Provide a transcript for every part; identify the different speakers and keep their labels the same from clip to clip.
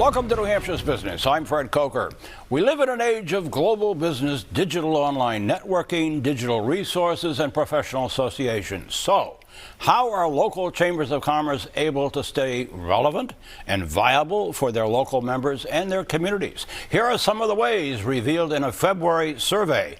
Speaker 1: Welcome to New Hampshire's Business. I'm Fred Coker. We live in an age of global business, digital online networking, digital resources, and professional associations. So, how are local chambers of commerce able to stay relevant and viable for their local members and their communities? Here are some of the ways revealed in a February survey.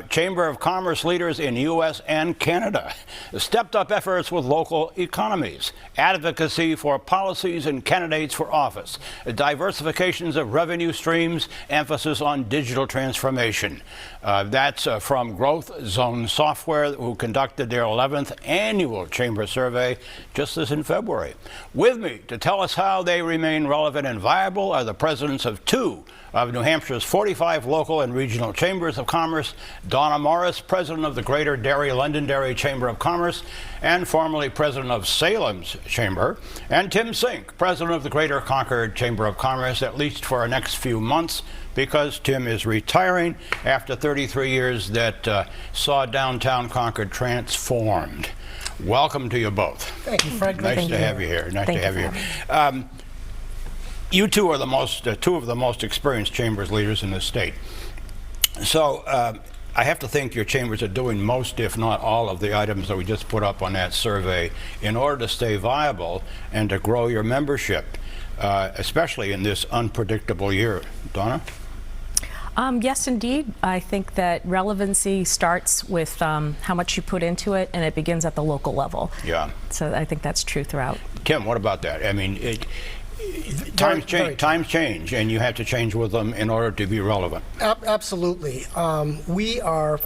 Speaker 1: Chamber of Commerce leaders in U.S. and Canada. Stepped up efforts with local economies. Advocacy for policies and candidates for office. Diversifications of revenue streams. Emphasis on digital transformation. That's from Growth Zone Software, who conducted their 11th annual chamber survey just as in February. With me to tell us how they remain relevant and viable are the presidents of two of New Hampshire's 45 local and regional chambers of commerce, Donna Morris, president of the Greater Derry Londonderry Chamber of Commerce and formerly president of Salem's Chamber, and Tim Sink, president of the Greater Concord Chamber of Commerce, at least for the next few months, because Tim is retiring after 33 years that saw downtown Concord transformed. Welcome to you both.
Speaker 2: Thank you, Fred.
Speaker 1: Nice to have you here. Nice to have you here. You two are two of the most experienced chambers leaders in the state. So I have to think your chambers are doing most, if not all, of the items that we just put up on that survey in order to stay viable and to grow your membership, especially in this unpredictable year. Donna?
Speaker 3: Yes, indeed. I think that relevancy starts with how much you put into it, and it begins at the local level. Yeah. So I think that's true throughout.
Speaker 1: Tim, what about that? I mean, times change, and you have to change with them in order to be relevant.
Speaker 2: Absolutely.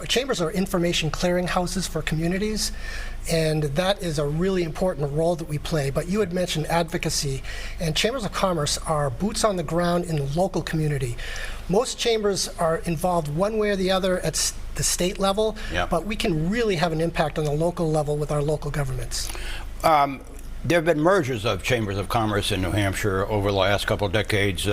Speaker 2: Chambers are information clearinghouses for communities, and that is a really important role that we play. But you had mentioned advocacy, and chambers of commerce are boots on the ground in the local community. Most chambers are involved one way or the other at the state level, but we can really have an impact on the local level with our local governments.
Speaker 1: There have been mergers of chambers of commerce in New Hampshire over the last couple of decades.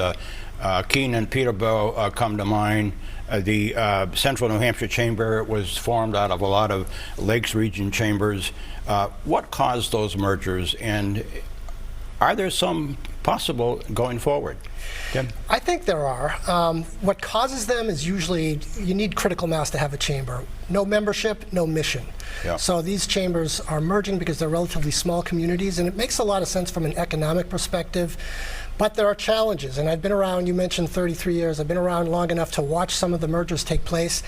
Speaker 1: Keene and Peterborough come to mind. The Central New Hampshire Chamber was formed out of a lot of Lakes Region chambers. What caused those mergers, and are there some possible going forward? Tim?
Speaker 2: I think there are. What causes them is usually you need critical mass to have a chamber. No membership, no mission. Yeah. So these chambers are merging because they're relatively small communities, and it makes a lot of sense from an economic perspective. But there are challenges, and I've been around, you mentioned 33 years, I've been around long enough to watch some of the mergers take place,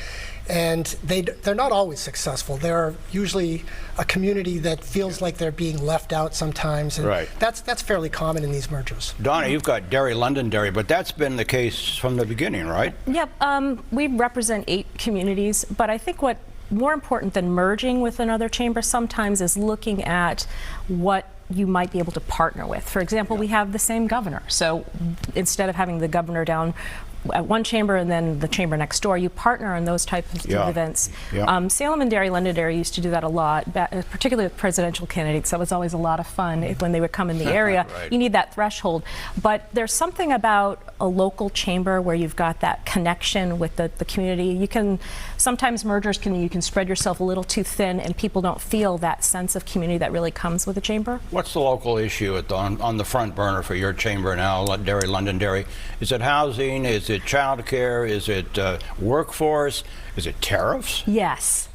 Speaker 2: and they're not always successful. They're usually a community that feels like they're being left out sometimes, and that's fairly common in these mergers.
Speaker 1: Donna, you've got Derry Londonderry, but that's been the case from the beginning, right?
Speaker 3: Yep, we represent 8 communities, but I think what more important than merging with another chamber sometimes is looking at what you might be able to partner with. For example, we have the same governor. So instead of having the governor down at one chamber and then the chamber next door, you partner on those types of events. Salem and Derry Londonderry used to do that a lot, particularly with presidential candidates. That was always a lot of fun when they would come in the area. You need that threshold. But there's something about a local chamber where you've got that connection with the community. You can, sometimes mergers you can spread yourself a little too thin and people don't feel that sense of community that really comes with a chamber.
Speaker 1: What's the local issue on the front burner for your chamber now, Derry Londonderry? Is it housing? Is it child care? Is it workforce? Is it tariffs?
Speaker 3: Yes.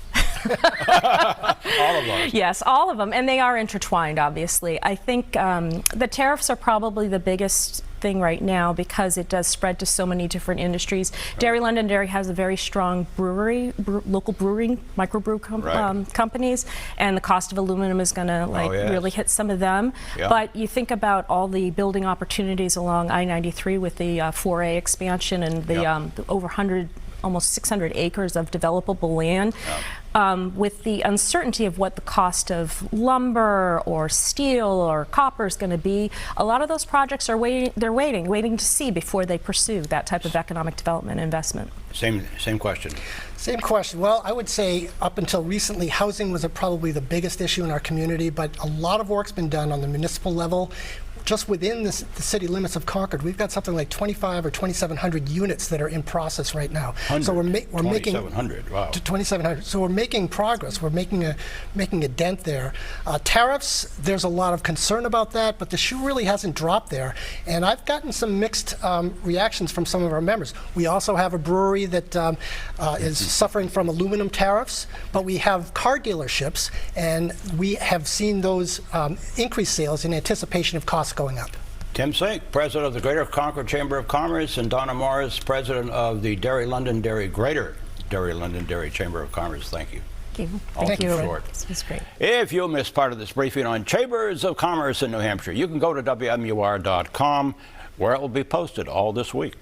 Speaker 1: All of those.
Speaker 3: Yes, all of them, and they are intertwined, obviously. I think the tariffs are probably the biggest thing right now because it does spread to so many different industries. Derry Londonderry has a very strong brewery, local brewing, microbrew companies, and the cost of aluminum is going to really hit some of them. But you think about all the building opportunities along I-93 with the 4A expansion and the over 100, almost 600 acres of developable land. With the uncertainty of what the cost of lumber or steel or copper is going to be, a lot of those projects are waiting to see before they pursue that type of economic development investment.
Speaker 1: Same question.
Speaker 2: Same question. Well, I would say up until recently, housing was probably the biggest issue in our community, but a lot of work's been done on the municipal level, just within the city limits of Concord, we've got something like 25 or 2,700 units that are in process right now. So we're making
Speaker 1: 2,700. Wow.
Speaker 2: 2,700. So we're making progress. We're making a dent there. Tariffs, there's a lot of concern about that, but the shoe really hasn't dropped there. And I've gotten some mixed reactions from some of our members. We also have a brewery that is suffering from aluminum tariffs, but we have car dealerships, and we have seen those increased sales in anticipation of costs going up.
Speaker 1: Tim Sink, president of the Greater Concord Chamber of Commerce, and Donna Morris, president of the Derry London Dairy Greater Derry London Dairy Chamber of Commerce. Thank you.
Speaker 3: Thank you.
Speaker 2: Thank you.
Speaker 1: Short.
Speaker 3: This was great.
Speaker 1: If you missed part of this briefing on Chambers of Commerce in New Hampshire, you can go to WMUR.com, where it will be posted all this week.